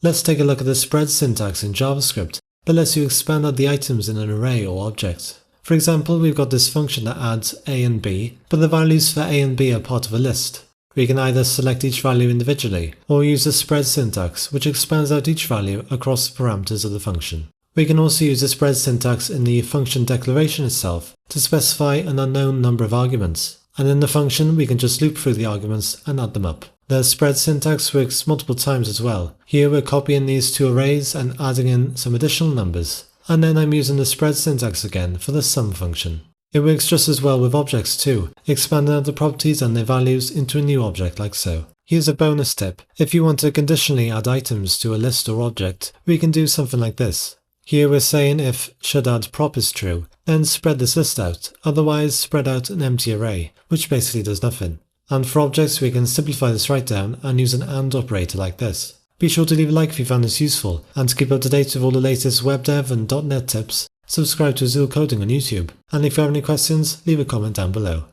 Let's take a look at the spread syntax in JavaScript that lets you expand out the items in an array or object. For example, we've got this function that adds a and b, but the values for a and b are part of a list. We can either select each value individually, or use the spread syntax, which expands out each value across the parameters of the function. We can also use the spread syntax in the function declaration itself to specify an unknown number of arguments, and in the function we can just loop through the arguments and add them up. The spread syntax works multiple times as well. Here we're copying these two arrays and adding in some additional numbers, and then I'm using the spread syntax again for the sum function. It works just as well with objects too, expanding out the properties and their values into a new object like so. Here's a bonus tip. If you want to conditionally add items to a list or object, we can do something like this. Here we're saying if shouldAddProp is true, then spread this list out, otherwise spread out an empty array, which basically does nothing. And for objects we can simplify this right down and use an AND operator like this. Be sure to leave a like if you found this useful, and to keep up to date with all the latest web dev and .NET tips, subscribe to Azul Coding on YouTube, and if you have any questions, leave a comment down below.